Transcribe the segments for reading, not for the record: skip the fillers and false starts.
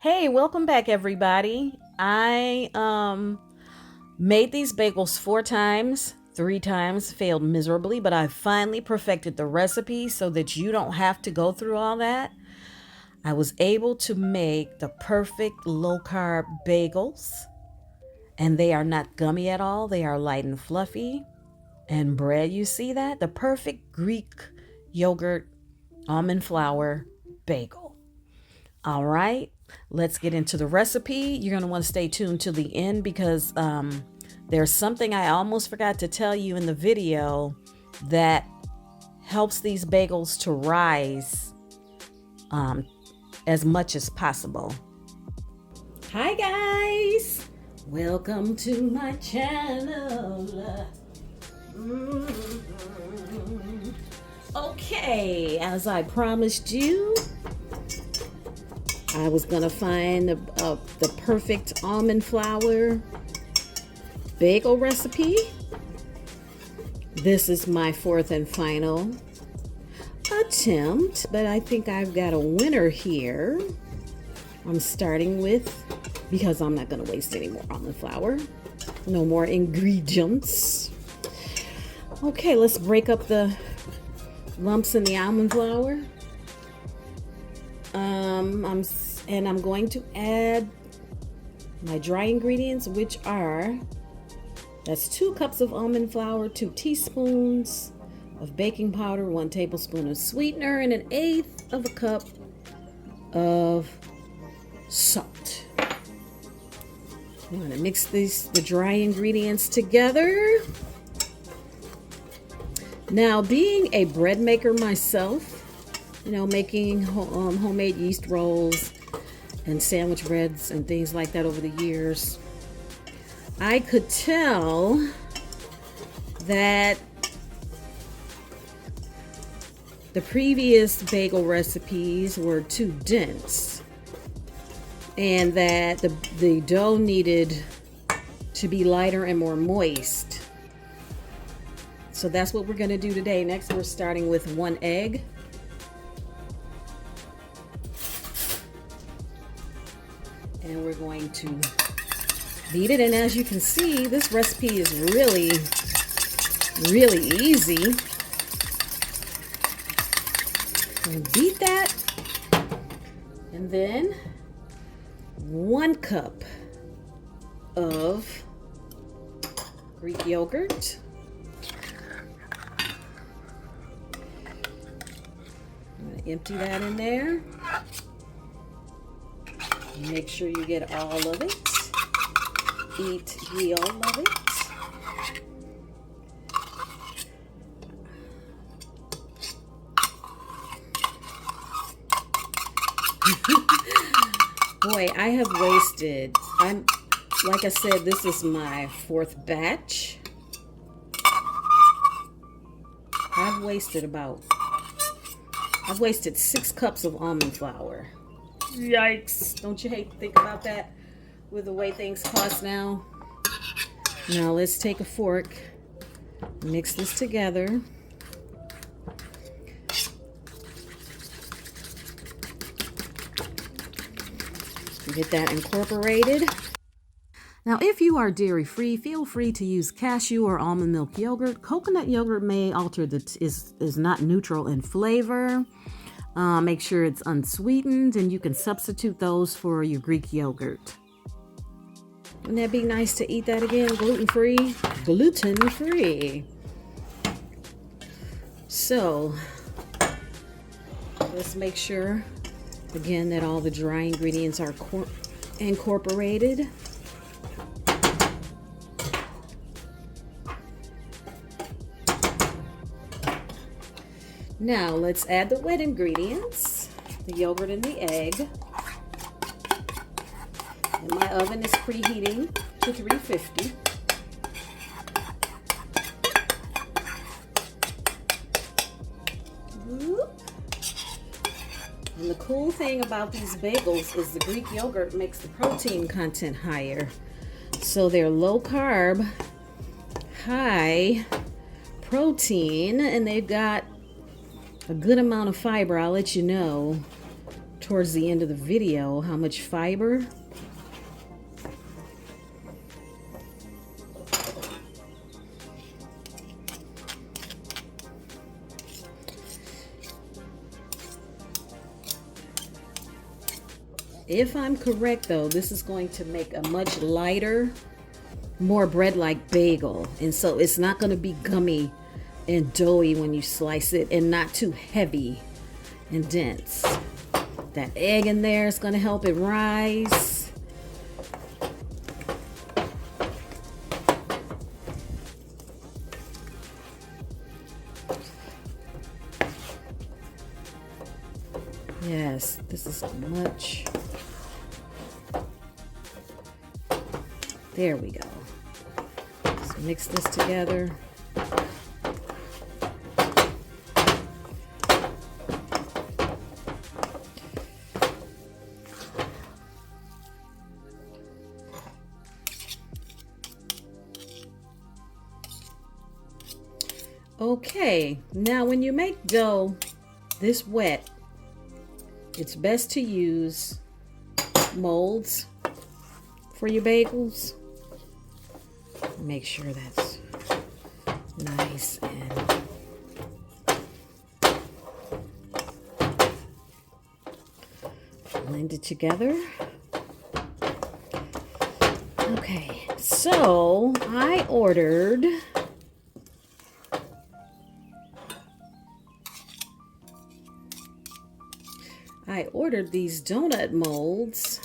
Hey, welcome back everybody. I made these bagels 4 times. 3 times failed miserably, but I finally perfected the recipe so that you don't have to go through all that. I was able to make the perfect low carb bagels, and they are not gummy at all. They are light and fluffy. And bread, you see that? The perfect Greek yogurt almond flour bagel. All right, let's get into the recipe. You're going to want to stay tuned to the end because there's something I almost forgot to tell you in the video that helps these bagels to rise as much as possible. Hi guys, welcome to my channel. Okay, as I promised you, I was gonna find the perfect almond flour bagel recipe. This is my fourth and final attempt, but I think I've got a winner here. I'm starting with, because I'm not gonna waste any more almond flour. No more ingredients. Okay, let's break up the lumps in the almond flour. I'm going to add my dry ingredients, which are, that's 2 cups of almond flour, 2 teaspoons of baking powder, 1 tablespoon of sweetener, and 1/8 of a cup of salt. I'm going to mix the dry ingredients together. Now, being a bread maker myself, making homemade yeast rolls and sandwich breads and things like that over the years, I could tell that the previous bagel recipes were too dense and that the dough needed to be lighter and more moist. So that's what we're going to do today. Next, we're starting with 1 egg. And we're going to beat it. And as you can see, this recipe is really, really easy. And beat that. And then 1 cup of Greek yogurt. I'm going to empty that in there. Make sure you get all of it. Eat ye all of it. Boy, I have wasted, like I said, this is my 4th batch. I've wasted 6 cups of almond flour. Yikes. Don't you hate to think about that with the way things cost now? Now let's take a fork, mix this together. Get that incorporated. Now, if you are dairy-free, feel free to use cashew or almond milk yogurt. Coconut yogurt may alter is not neutral in flavor. Make sure it's unsweetened, and you can substitute those for your Greek yogurt. Wouldn't that be nice to eat that again? Gluten-free? Gluten-free. So, let's make sure, again, that all the dry ingredients are incorporated. Now, let's add the wet ingredients, the yogurt and the egg. And my oven is preheating to 350. And the cool thing about these bagels is the Greek yogurt makes the protein content higher. So they're low carb, high protein, and they've got a good amount of fiber. I'll let you know towards the end of the video how much fiber. If I'm correct though, this is going to make a much lighter, more bread-like bagel. And so it's not going to be gummy and doughy when you slice it, and not too heavy and dense. That egg in there is going to help it rise. Yes, this is much. There we go. Let's mix this together. Okay, now when you make dough this wet, it's best to use molds for your bagels. Make sure that's nice and blend it together. Okay, so I ordered these donut molds.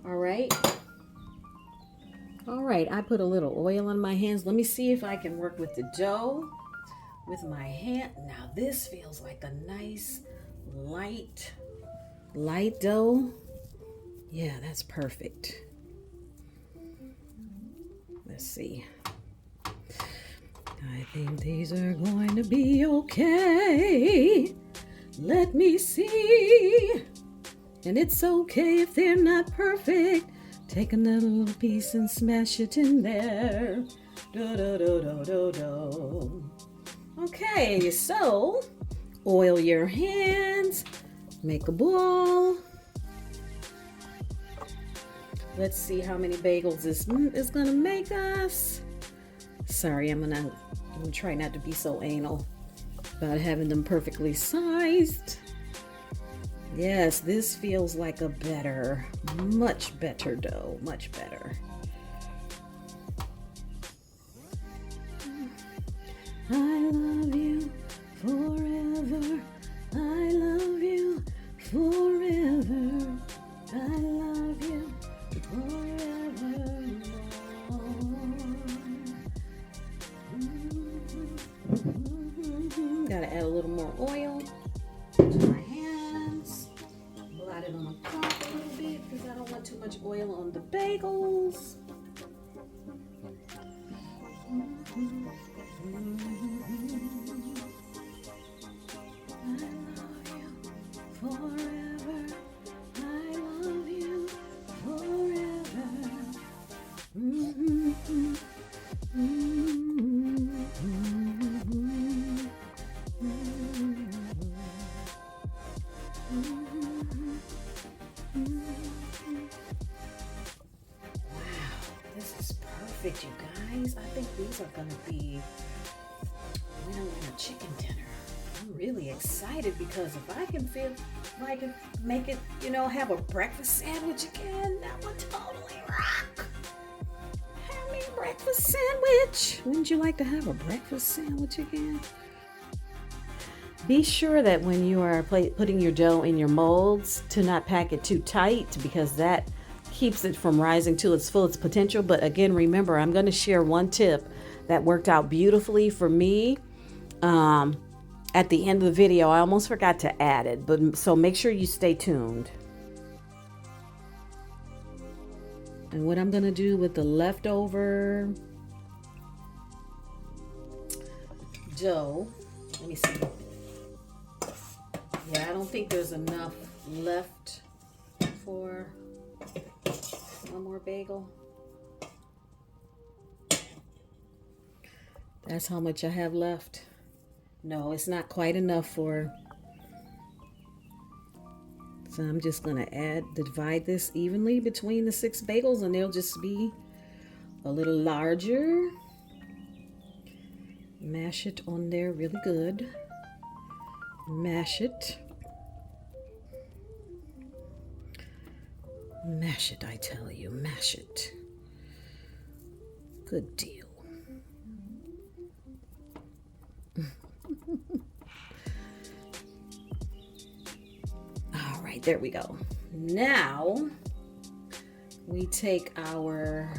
All right, I put a little oil on my hands. Let me see if I can work with the dough with my hand. Now this feels like a nice light dough. Yeah, that's perfect. Let's see. I think these are going to be okay. Let me see. And it's okay if they're not perfect. Take another little piece and smash it in there. Do, do, do, do, do, do. Okay, so oil your hands. Make a ball. Let's see how many bagels this is gonna make us. Sorry, I'm gonna try not to be so anal about having them perfectly sized. Yes, this feels like a better, much better dough, much better. I love you forever. I love you forever. I love you forever. Gotta add a little more oil to my hands. Blot it on the top a little bit because I don't want too much oil on the bagels. I love you forever. I love you forever. Perfect, you guys. I think these are gonna be winner chicken dinner. I'm really excited because if I can make it, have a breakfast sandwich again, that would totally rock. Have me a breakfast sandwich. Wouldn't you like to have a breakfast sandwich again? Be sure that when you are putting your dough in your molds to not pack it too tight, because that keeps it from rising to its fullest potential. But again, remember, I'm going to share one tip that worked out beautifully for me at the end of the video. I almost forgot to add it, but so make sure you stay tuned. And what I'm going to do with the leftover dough, let me see. Yeah, I don't think there's enough left for one more bagel. That's how much I have left. No, it's not quite enough for So I'm just gonna divide this evenly between the 6 bagels, and they'll just be a little larger. Mash it on there really good. Mash it. Mash it, I tell you, mash it. Good deal. All right, there we go. Now we take our,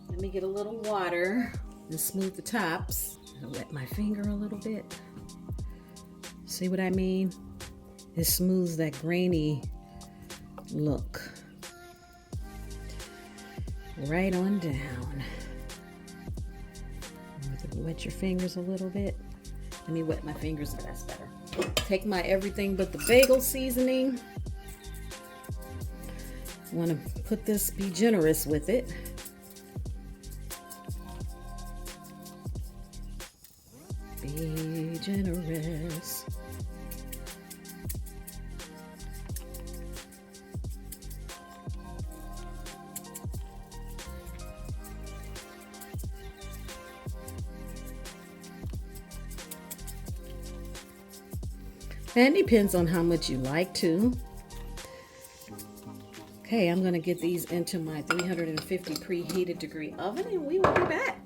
let me get a little water and smooth the tops. I'll wet my finger a little bit. See what I mean? It smooths that grainy look. Right on down. Wet your fingers a little bit. Let me wet my fingers, that's better. Take my everything but the bagel seasoning. Want to put this, be generous with it. Be generous. And it depends on how much you like to. Okay, I'm gonna get these into my 350 preheated degree oven, and we will be back.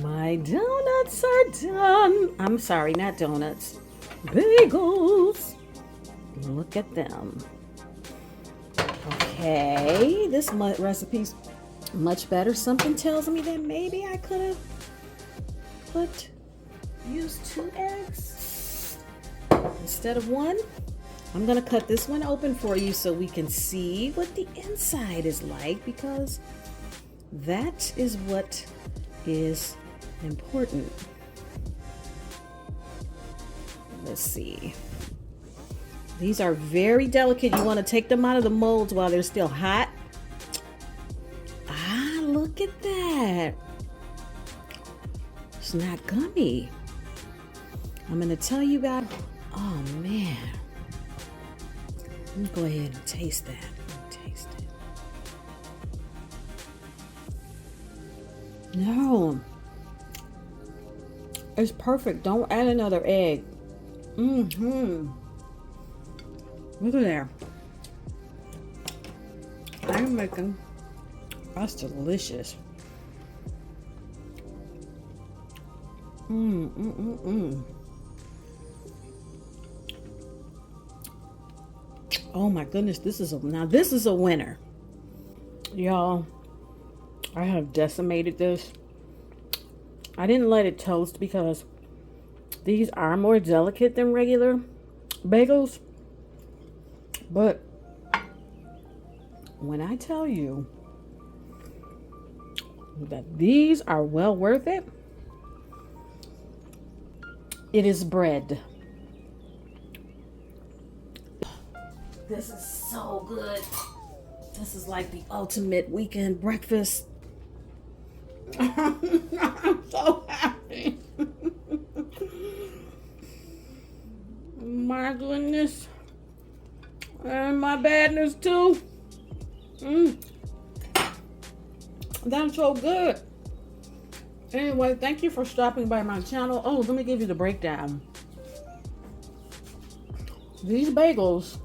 My donuts are done. I'm sorry, not donuts. Bagels. Look at them. Okay, this recipe's much better. Something tells me that maybe I could have used 2 eggs instead of 1. I'm gonna cut this one open for you so we can see what the inside is like, because that is what is important. Let's see. These are very delicate. You want to take them out of the molds while they're still hot. Ah, look at that. It's not gummy. I'm gonna tell you guys. Oh man. Let me go ahead and taste that. Taste it. No. It's perfect. Don't add another egg. Mm-hmm. Look at there. I'm making. That's delicious. Oh my goodness, this is a winner. Y'all, I have decimated this. I didn't let it toast because these are more delicate than regular bagels. But when I tell you that these are well worth it, it is bread. This is so good. This is like the ultimate weekend breakfast. I'm so happy. My goodness. And my badness too. That's so good. Anyway, thank you for stopping by my channel. Oh, let me give you the breakdown. These bagels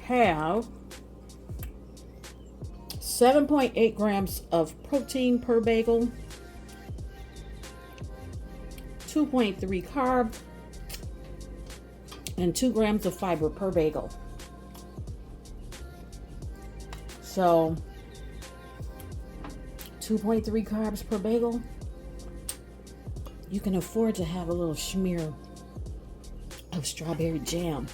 have 7.8 grams of protein per bagel, 2.3 carb, and 2 grams of fiber per bagel. So 2.3 carbs per bagel. You can afford to have a little smear of strawberry jam.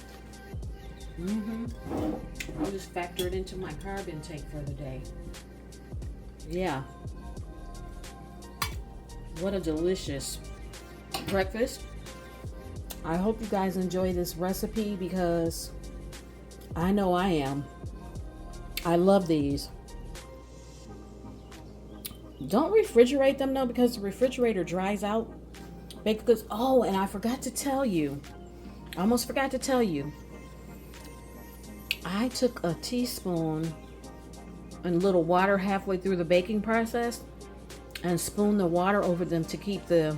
I'll just factor it into my carb intake for the day. Yeah. What a delicious breakfast. I hope you guys enjoy this recipe because I know I am. I love these. Don't refrigerate them though, because the refrigerator dries out baked goods. Oh, and I forgot to tell you, I almost forgot to tell you. I took a teaspoon and little water halfway through the baking process and spooned the water over them to keep the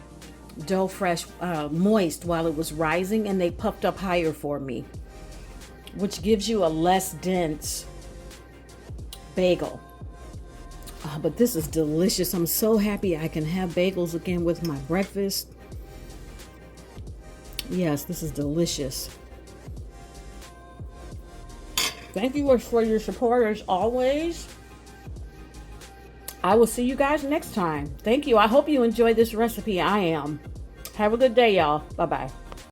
dough fresh, moist while it was rising, and they puffed up higher for me, which gives you a less dense bagel. But this is delicious. I'm so happy I can have bagels again with my breakfast. Yes, this is delicious. Thank you for your support as always. I will see you guys next time. Thank you. I hope you enjoyed this recipe. I am. Have a good day, y'all. Bye-bye.